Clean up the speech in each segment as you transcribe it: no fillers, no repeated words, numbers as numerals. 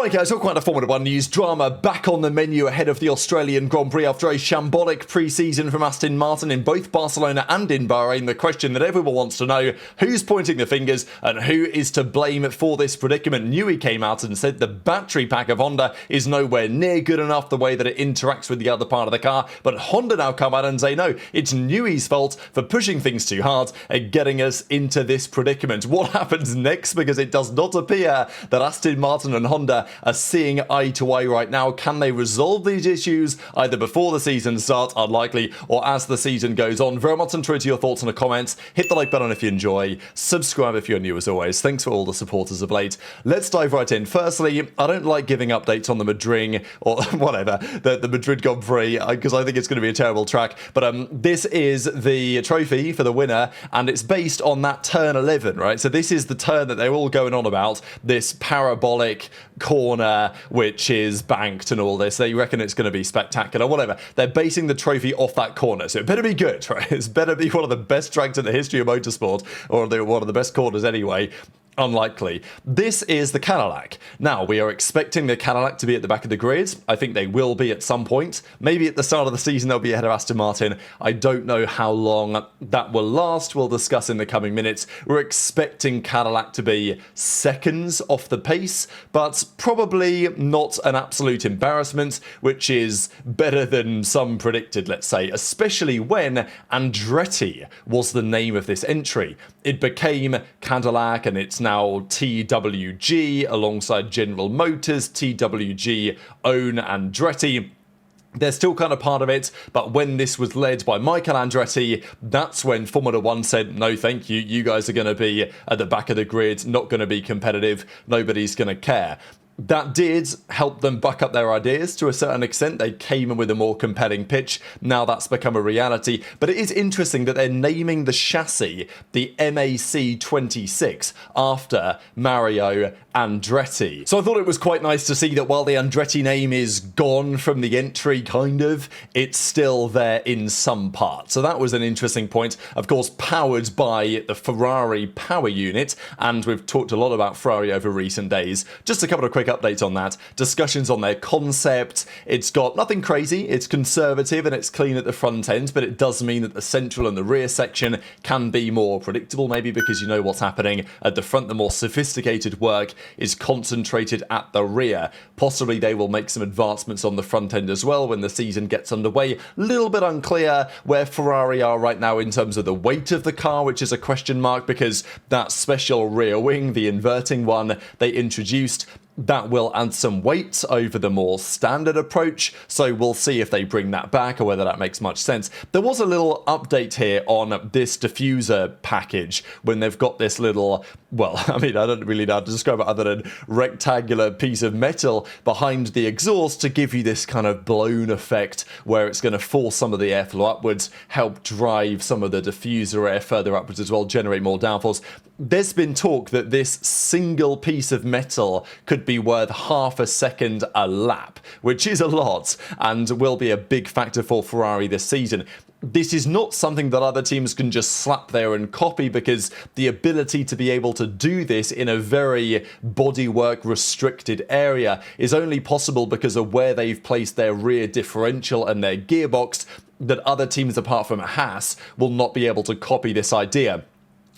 Morning guys, welcome to Formula 1 news. Drama back on the menu ahead of the Australian Grand Prix after a shambolic pre-season from Aston Martin in both Barcelona and in Bahrain. The question that everyone wants to know, who's pointing the fingers and who is to blame for this predicament? Newey came out and said the battery pack of Honda is nowhere near good enough, the way that it interacts with the other part of the car, but Honda now come out and say no, it's Newey's fault for pushing things too hard and getting us into this predicament. What happens next? Because it does not appear that Aston Martin and Honda are seeing eye to eye right now. Can they resolve these issues either before the season starts, unlikely, or as the season goes on? Very much into your thoughts in the comments. Hit the like button if you enjoy. Subscribe if you're new as always. Thanks for all the supporters of late. Let's dive right in. Firstly, I don't like giving updates on the Madrid or whatever, the Madrid Grand Prix, because I think it's going to be a terrible track. But this is the trophy for the winner, and it's based on that turn 11, right? So this is the turn that they're all going on about, this parabolic corner which is banked and all this. They reckon it's going to be spectacular, whatever. They're basing the trophy off that corner, so it better be good, right? It's better be one of the best tracks in the history of motorsport, or one of the best corners anyway. Unlikely. This is the Cadillac. Now, we are expecting the Cadillac to be at the back of the grid. I think they will be at some point. Maybe at the start of the season they'll be ahead of Aston Martin. I don't know how long that will last. We'll discuss in the coming minutes. We're expecting Cadillac to be seconds off the pace, but probably not an absolute embarrassment, which is better than some predicted, let's say, especially when Andretti was the name of this entry. It became Cadillac, and it's now TWG alongside General Motors. TWG own Andretti. They're still kind of part of it, but when this was led by Michael Andretti, that's when Formula 1 said, no thank you, you guys are going to be at the back of the grid, not going to be competitive, nobody's going to care. That did help them buck up their ideas to a certain extent. They came in with a more compelling pitch. Now that's become a reality. But it is interesting that they're naming the chassis the MAC 26 after Mario Andretti. So I thought it was quite nice to see that while the Andretti name is gone from the entry, kind of, it's still there in some part. So that was an interesting point. Of course, powered by the Ferrari power unit. And we've talked a lot about Ferrari over recent days. Just a couple of quick updates on that. Discussions on their concept. It's got nothing crazy. It's conservative and it's clean at the front end, but it does mean that the central and the rear section can be more predictable, maybe because you know what's happening at the front. The more sophisticated work is concentrated at the rear. Possibly they will make some advancements on the front end as well when the season gets underway. Little bit unclear where Ferrari are right now in terms of the weight of the car, which is a question mark, because that special rear wing, the inverting one they introduced, that will add some weight over the more standard approach, so we'll see if they bring that back or whether that makes much sense. There was a little update here on this diffuser package when they've got this little, well, I mean, I don't really know how to describe it other than rectangular piece of metal behind the exhaust to give you this kind of blown effect where it's going to force some of the airflow upwards, help drive some of the diffuser air further upwards as well, generate more downforce. There's been talk that this single piece of metal could be worth half a second a lap, which is a lot and will be a big factor for Ferrari this season. This is not something that other teams can just slap there and copy, because the ability to be able to do this in a very bodywork restricted area is only possible because of where they've placed their rear differential and their gearbox, that other teams apart from Haas will not be able to copy this idea.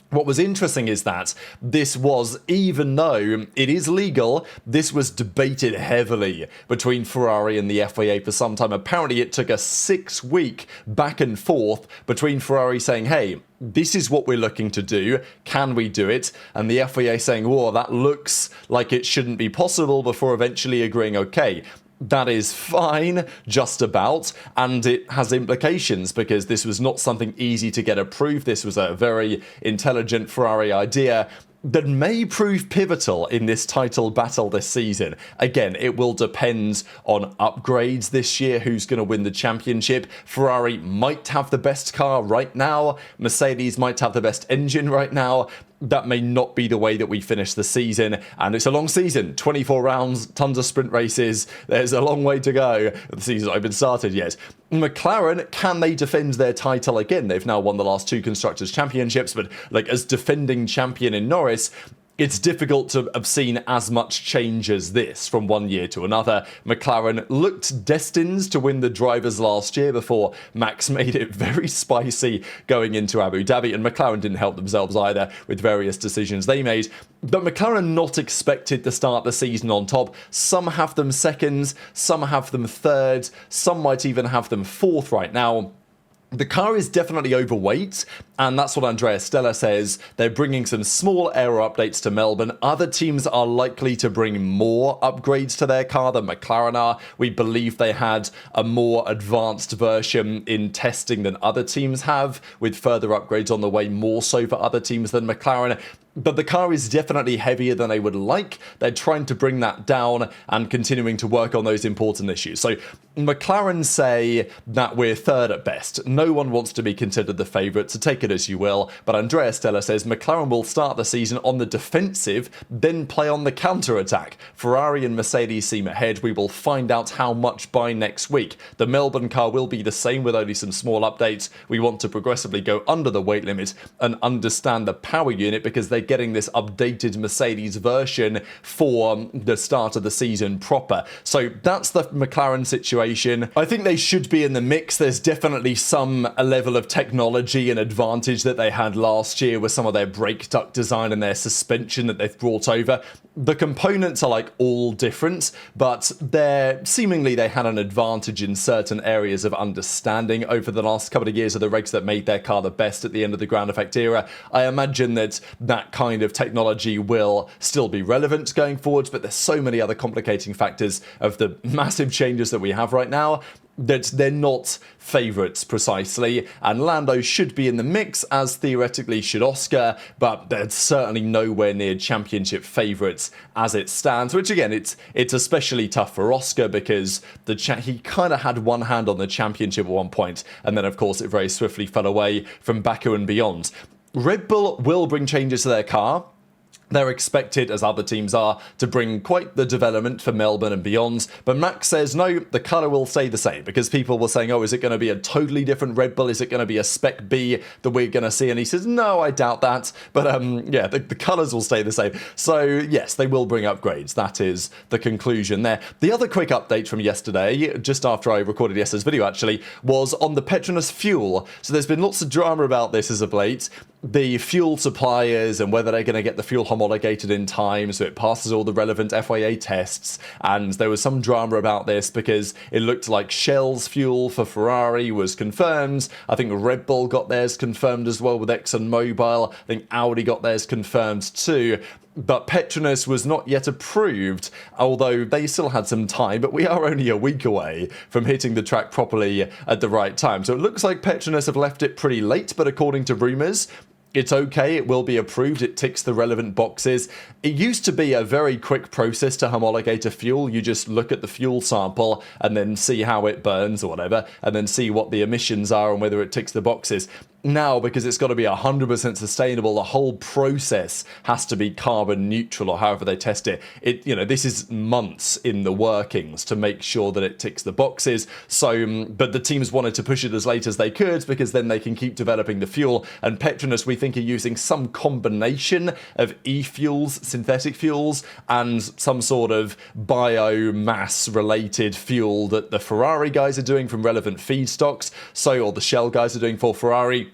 What was interesting is that this was, even though it is legal, this was debated heavily between Ferrari and the FIA for some time. Apparently it took a 6-week back and forth between Ferrari saying, hey, this is what we're looking to do, can we do it? And the FIA saying, whoa, that looks like it shouldn't be possible, before eventually agreeing, okay, that is fine, just about, and it has implications because this was not something easy to get approved. This was a very intelligent Ferrari idea that may prove pivotal in this title battle this season. Again, it will depend on upgrades this year, who's going to win the championship. Ferrari might have the best car right now. Mercedes might have the best engine right now. That may not be the way that we finish the season, and it's a long season, 24 rounds, tons of sprint races. There's a long way to go. The season's not even started yet. McLaren, can they defend their title again? They've now won the last 2 Constructors' Championships, but like as defending champion in Norris, It's difficult to have seen as much change as this from one year to another. McLaren looked destined to win the drivers last year before Max made it very spicy going into Abu Dhabi, and McLaren didn't help themselves either with various decisions they made. But McLaren not expected to start the season on top. Some have them second, some have them third, some might even have them fourth right now. The car is definitely overweight, and that's what Andrea Stella says. They're bringing some small aero updates to Melbourne. Other teams are likely to bring more upgrades to their car than McLaren are. We believe they had a more advanced version in testing than other teams have, with further upgrades on the way, more so for other teams than McLaren. But the car is definitely heavier than they would like. They're trying to bring that down and continuing to work on those important issues. So McLaren say that we're third at best. No one wants to be considered the favourite, so take it as you will. But Andrea Stella says McLaren will start the season on the defensive, then play on the counter-attack. Ferrari and Mercedes seem ahead. We will find out how much by next week. The Melbourne car will be the same with only some small updates. We want to progressively go under the weight limit and understand the power unit because they getting this updated Mercedes version for the start of the season proper. So that's the McLaren situation. I think they should be in the mix. There's definitely some level of technology and advantage that they had last year with some of their brake duct design and their suspension that they've brought over. The components are like all different, but seemingly they had an advantage in certain areas of understanding over the last couple of years of the regs that made their car the best at the end of the ground effect era. I imagine that kind of technology will still be relevant going forwards, but there's so many other complicating factors of the massive changes that we have right now that they're not favourites precisely, and Lando should be in the mix, as theoretically should Oscar, but they're certainly nowhere near championship favourites as it stands, which again, it's especially tough for Oscar because he kind of had one hand on the championship at one point, and then of course it very swiftly fell away from Baku and beyond. Red Bull will bring changes to their car. They're expected, as other teams are, to bring quite the development for Melbourne and beyond. But Max says, no, the colour will stay the same, because people were saying, oh, is it going to be a totally different Red Bull? Is it going to be a Spec B that we're going to see? And he says, no, I doubt that. But yeah, the colours will stay the same. So yes, they will bring upgrades. That is the conclusion there. The other quick update from yesterday, just after I recorded yesterday's video actually, was on the Petronas fuel. So there's been lots of drama about this as of late. The fuel suppliers and whether they're going to get the fuel homologated in time so it passes all the relevant FIA tests, and there was some drama about this because it looked like Shell's fuel for Ferrari was confirmed. I think Red Bull got theirs confirmed as well with ExxonMobil. I think Audi got theirs confirmed too. But Petronas was not yet approved, although they still had some time, but we are only a week away from hitting the track properly at the right time. So it looks like Petronas have left it pretty late, but according to rumours, it's okay, it will be approved, it ticks the relevant boxes. It used to be a very quick process to homologate a fuel. You just look at the fuel sample and then see how it burns or whatever, and then see what the emissions are and whether it ticks the boxes. Now, because it's got to be 100% sustainable, the whole process has to be carbon neutral, or however they test it. This is months in the workings to make sure that it ticks the boxes. So, but the teams wanted to push it as late as they could because then they can keep developing the fuel. And Petronas, we think, are using some combination of e-fuels, synthetic fuels, and some sort of biomass-related fuel that the Ferrari guys are doing from relevant feedstocks. Or the Shell guys are doing for Ferrari.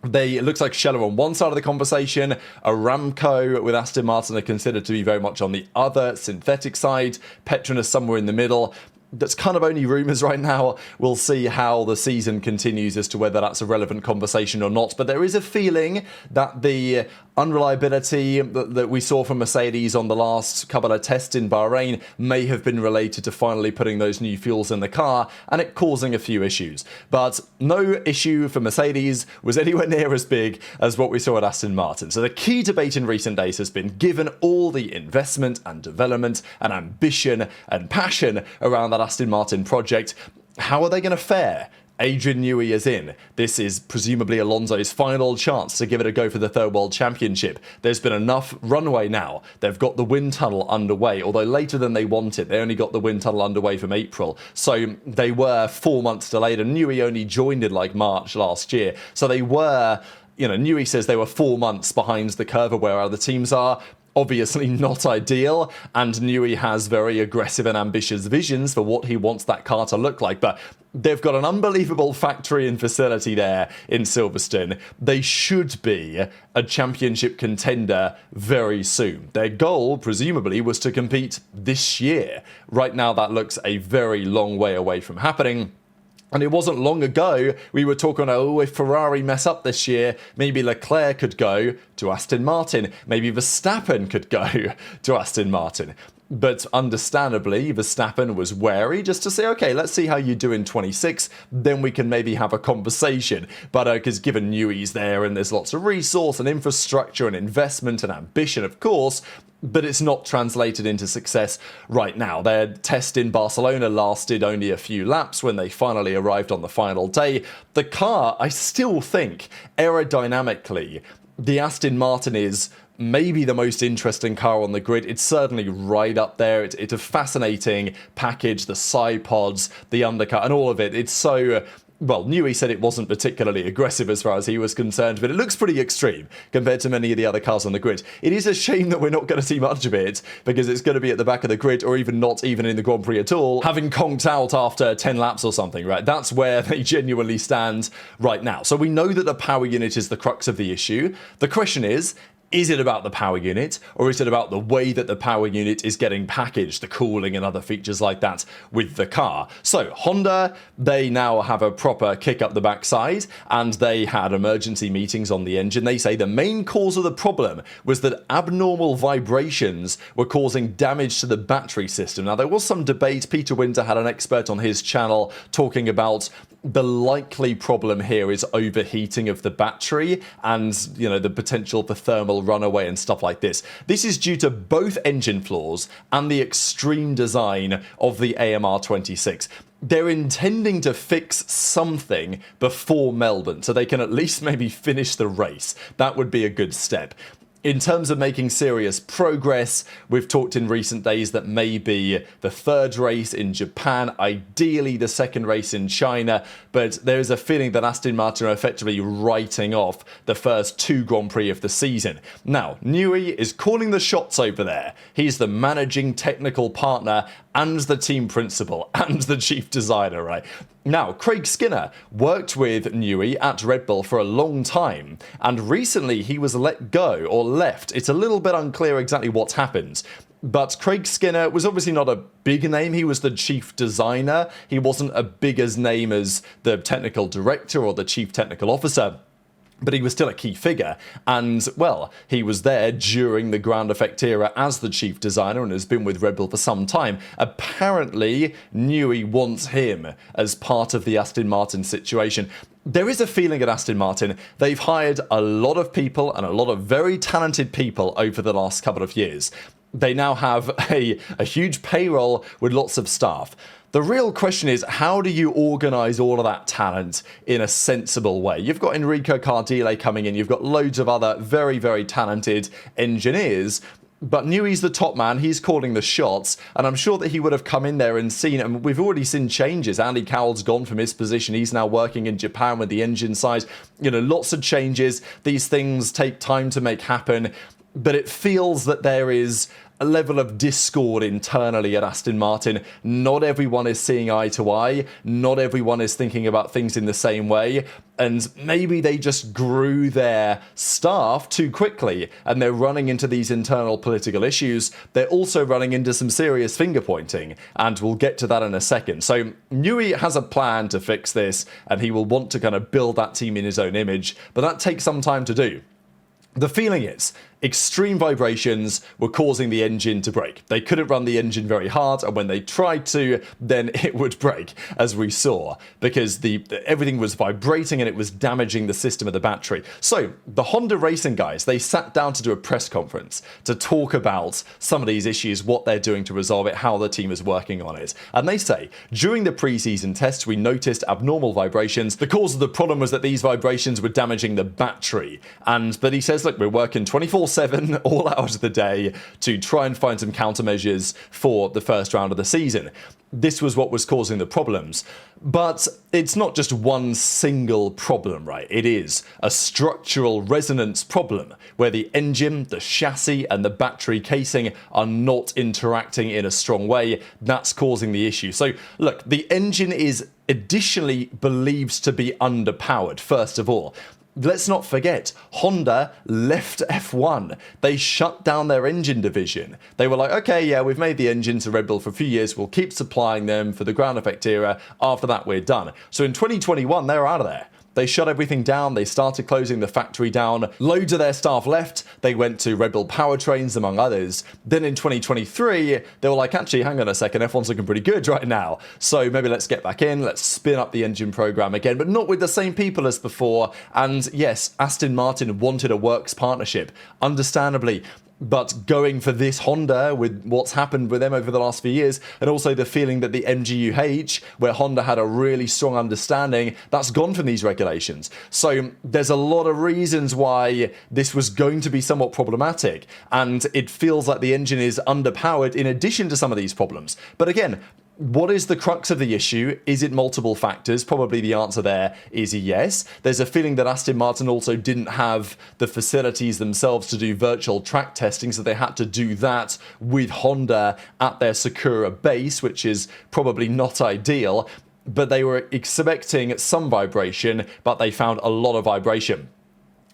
It looks like Shell are on one side of the conversation. Aramco with Aston Martin are considered to be very much on the other, synthetic side. Petronas somewhere in the middle. That's kind of only rumours right now. We'll see how the season continues as to whether that's a relevant conversation or not. But there is a feeling that the unreliability that we saw from Mercedes on the last couple of tests in Bahrain may have been related to finally putting those new fuels in the car and it causing a few issues. But no issue for Mercedes was anywhere near as big as what we saw at Aston Martin. So the key debate in recent days has been, given all the investment and development and ambition and passion around that Aston Martin project, how are they going to fare? Adrian Newey is in. This is presumably Alonso's final chance to give it a go for the third World Championship. There's been enough runway now. They've got the wind tunnel underway, although later than they wanted. They only got the wind tunnel underway from April. So they were 4 months delayed, and Newey only joined in like March last year. So they were, Newey says they were 4 months behind the curve of where other teams are. obviously not ideal, and Newey has very aggressive and ambitious visions for what he wants that car to look like, but they've got an unbelievable factory and facility there in Silverstone. They should be a championship contender very soon. Their goal, presumably, was to compete this year. Right now, that looks a very long way away from happening. And it wasn't long ago we were talking, oh, if Ferrari mess up this year, maybe Leclerc could go to Aston Martin. Maybe Verstappen could go to Aston Martin. But understandably, Verstappen was wary just to say, okay, let's see how you do in 26, then we can maybe have a conversation. But because given Newey's there and there's lots of resource and infrastructure and investment and ambition, of course, but it's not translated into success right now. Their test in Barcelona lasted only a few laps when they finally arrived on the final day. The car, I still think, aerodynamically, the Aston Martin is maybe the most interesting car on the grid. It's certainly right up there. It's a fascinating package, the side pods, the undercut, and all of it. It's so... Well, Newey said it wasn't particularly aggressive as far as he was concerned, but it looks pretty extreme compared to many of the other cars on the grid. It is a shame that we're not going to see much of it, because it's going to be at the back of the grid, or even not even in the Grand Prix at all, having conked out after 10 laps or something, right? That's where they genuinely stand right now. So we know that the power unit is the crux of the issue. The question is it about the power unit, or is it about the way that the power unit is getting packaged, the cooling and other features like that with the car? So Honda, they now have a proper kick up the backside, and they had emergency meetings on the engine. They say the main cause of the problem was that abnormal vibrations were causing damage to the battery system. Now, there was some debate. Peter Winter had an expert on his channel talking about the likely problem here is overheating of the battery and, you know, the potential for thermal runaway and stuff like this. This is due to both engine flaws and the extreme design of the AMR 26. They're intending to fix something before Melbourne, so they can at least maybe finish the race. That would be a good step. In terms of making serious progress, we've talked in recent days that maybe the third race in Japan, ideally the second race in China, but there is a feeling that Aston Martin are effectively writing off the first two Grand Prix of the season. Now, Newey is calling the shots over there. He's the managing technical partner and the team principal and the chief designer, right? Now, Craig Skinner worked with Newey at Red Bull for a long time, and recently he was let go or left. It's a little bit unclear exactly what's happened. But Craig Skinner was obviously not a big name. He was the chief designer. He wasn't a big as name as the technical director or the chief technical officer. But he was still a key figure, and, well, he was there during the ground effect era as the chief designer and has been with Red Bull for some time. Apparently, Newey wants him as part of the Aston Martin situation. There is a feeling at Aston Martin they've hired a lot of people and a lot of very talented people over the last couple of years. They now have a huge payroll with lots of staff. The real question is, how do you organise all of that talent in a sensible way? You've got Enrico Cardile coming in, you've got loads of other very, very talented engineers, but Newey's the top man, he's calling the shots, and I'm sure that he would have come in there and seen, and we've already seen changes. Andy Cowell's gone from his position, he's now working in Japan with the engine side. You know, lots of changes. These things take time to make happen, but it feels that there is a level of discord internally at Aston Martin. Not everyone is seeing eye to eye. Not everyone is thinking about things in the same way. And maybe they just grew their staff too quickly and they're running into these internal political issues. They're also running into some serious finger pointing, and we'll get to that in a second. So Newey has a plan to fix this, and he will want to kind of build that team in his own image, but that takes some time to do. The feeling is extreme vibrations were causing the engine to break. They couldn't run the engine very hard, and when they tried to, then it would break, as we saw, because everything was vibrating and it was damaging the system of the battery. So the Honda racing guys, they sat down to do a press conference to talk about some of these issues, what they're doing to resolve it, how the team is working on it. And they say, during the pre-season tests, we noticed abnormal vibrations. The cause of the problem was that these vibrations were damaging the battery. But he says, look, we're working 24/7 24/7, all hours of the day, to try and find some countermeasures for the first round of the season. This was what was causing the problems. But it's not just one single problem, right? It is a structural resonance problem where the engine, the chassis, and the battery casing are not interacting in a strong way. That's causing the issue. So, look, the engine is additionally believed to be underpowered, first of all. Let's not forget, Honda left F1. They shut down their engine division. They were like, okay, yeah, we've made the engine to Red Bull for a few years. We'll keep supplying them for the ground effect era. After that, we're done. So in 2021, they were out of there. They shut everything down. They started closing the factory down. Loads of their staff left. They went to Red Bull powertrains, among others. Then in 2023, they were like, actually, hang on a second, F1's looking pretty good right now. So maybe let's get back in. Let's spin up the engine program again, but not with the same people as before. And yes, Aston Martin wanted a works partnership, understandably. But going for this Honda with what's happened with them over the last few years, and also the feeling that the MGU-H, where Honda had a really strong understanding, that's gone from these regulations. So there's a lot of reasons why this was going to be somewhat problematic, and it feels like the engine is underpowered in addition to some of these problems. But again, what is the crux of the issue? Is it multiple factors? Probably the answer there is yes. There's a feeling that Aston Martin also didn't have the facilities themselves to do virtual track testing, so they had to do that with Honda at their Sakura base, which is probably not ideal. But they were expecting some vibration, but they found a lot of vibration.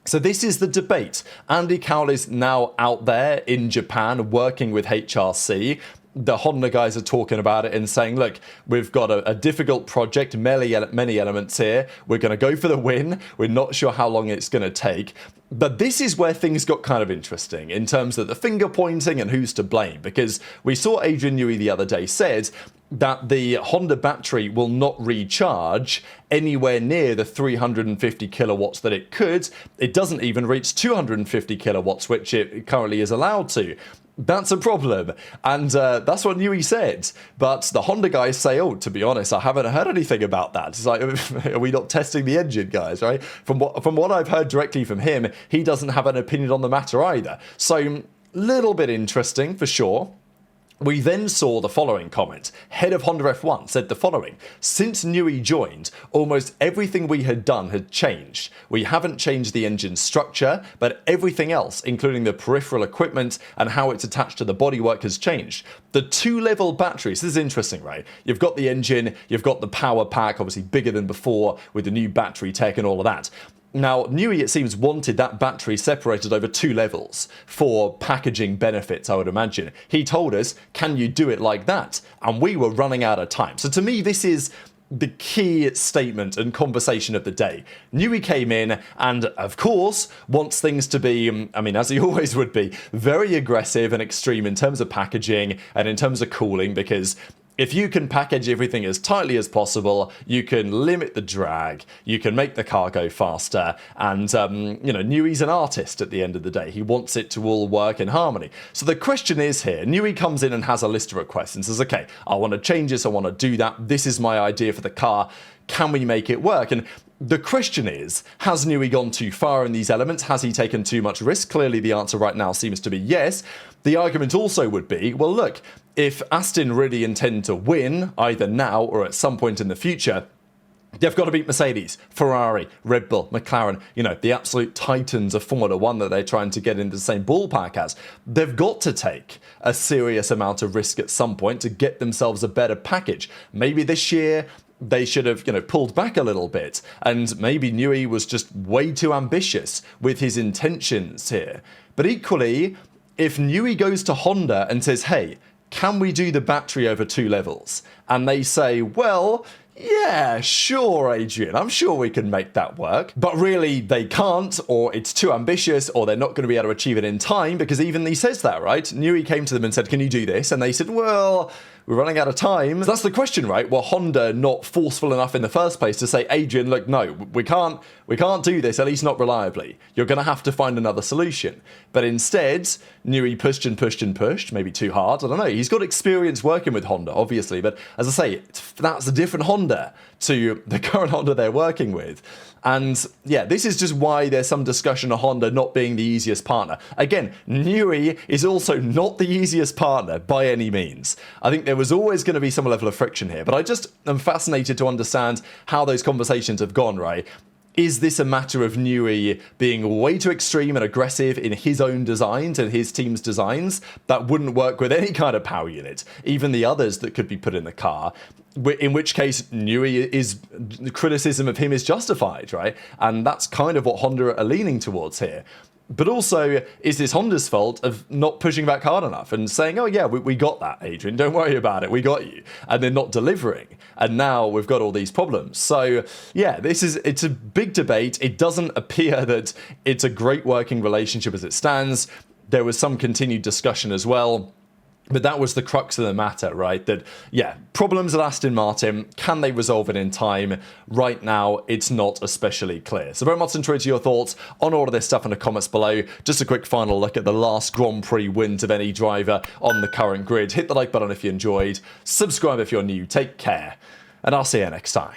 So this is the debate. Andy Cowell is now out there in Japan working with HRC. The Honda guys are talking about it and saying, look, we've got a difficult project, many elements here. We're going to go for the win. We're not sure how long it's going to take. But this is where things got kind of interesting in terms of the finger pointing and who's to blame. Because we saw Adrian Newey the other day said that the Honda battery will not recharge anywhere near the 350 kilowatts that it could. It doesn't even reach 250 kilowatts, which it currently is allowed to. That's a problem, and that's what Newey said. But the Honda guys say, oh, to be honest, I haven't heard anything about that. It's like, are we not testing the engine, guys, right? From what I've heard directly from him, he doesn't have an opinion on the matter either. So, little bit interesting, for sure. We then saw the following comment. Head of Honda F1 said the following: since Newey joined, almost everything we had done had changed. We haven't changed the engine structure, but everything else, including the peripheral equipment and how it's attached to the bodywork, has changed. The two-level batteries, this is interesting, right? You've got the engine, you've got the power pack, obviously bigger than before with the new battery tech and all of that. Now, Newey, it seems, wanted that battery separated over two levels for packaging benefits, I would imagine. He told us, can you do it like that? And we were running out of time. So to me, this is the key statement and conversation of the day. Newey came in and, of course, wants things to be, as he always would be, very aggressive and extreme in terms of packaging and in terms of cooling, because if you can package everything as tightly as possible, you can limit the drag, you can make the car go faster, and, Newey's an artist at the end of the day. He wants it to all work in harmony. So the question is here, Newey comes in and has a list of requests and says, okay, I want to change this, I want to do that, this is my idea for the car, can we make it work? And the question is, has Newey gone too far in these elements? Has he taken too much risk? Clearly the answer right now seems to be yes. The argument also would be, well, look, if Aston really intend to win, either now or at some point in the future, they've got to beat Mercedes, Ferrari, Red Bull, McLaren, the absolute titans of Formula One that they're trying to get into the same ballpark as. They've got to take a serious amount of risk at some point to get themselves a better package. Maybe this year they should have, pulled back a little bit, and maybe Newey was just way too ambitious with his intentions here. But equally, if Newey goes to Honda and says, hey, can we do the battery over two levels? And they say, well, yeah, sure, Adrian, I'm sure we can make that work. But really, they can't, or it's too ambitious, or they're not going to be able to achieve it in time, because even he says that, right? Newey came to them and said, can you do this? And they said, well, we're running out of time. So that's the question, right? Were Honda not forceful enough in the first place to say, Adrian, look, no, we can't do this, at least not reliably. You're going to have to find another solution. But instead, Newey pushed and pushed and pushed, maybe too hard. I don't know. He's got experience working with Honda, obviously. But as I say, that's a different Honda to the current Honda they're working with. And yeah, this is just why there's some discussion of Honda not being the easiest partner. Again, Newey is also not the easiest partner by any means. I think there was always going to be some level of friction here, but I just am fascinated to understand how those conversations have gone, right? Is this a matter of Newey being way too extreme and aggressive in his own designs and his team's designs that wouldn't work with any kind of power unit, even the others that could be put in the car? In which case, the criticism of him is justified, right? And that's kind of what Honda are leaning towards here. But also, is this Honda's fault of not pushing back hard enough and saying, oh yeah, we got that, Adrian, don't worry about it, we got you. And they're not delivering. And now we've got all these problems. So yeah, it's a big debate. It doesn't appear that it's a great working relationship as it stands. There was some continued discussion as well. But that was the crux of the matter, right? That, yeah, problems at Aston Martin, can they resolve it in time? Right now, it's not especially clear. So very much intrigued to your thoughts on all of this stuff in the comments below. Just a quick final look at the last Grand Prix wins of any driver on the current grid. Hit the like button if you enjoyed. Subscribe if you're new. Take care. And I'll see you next time.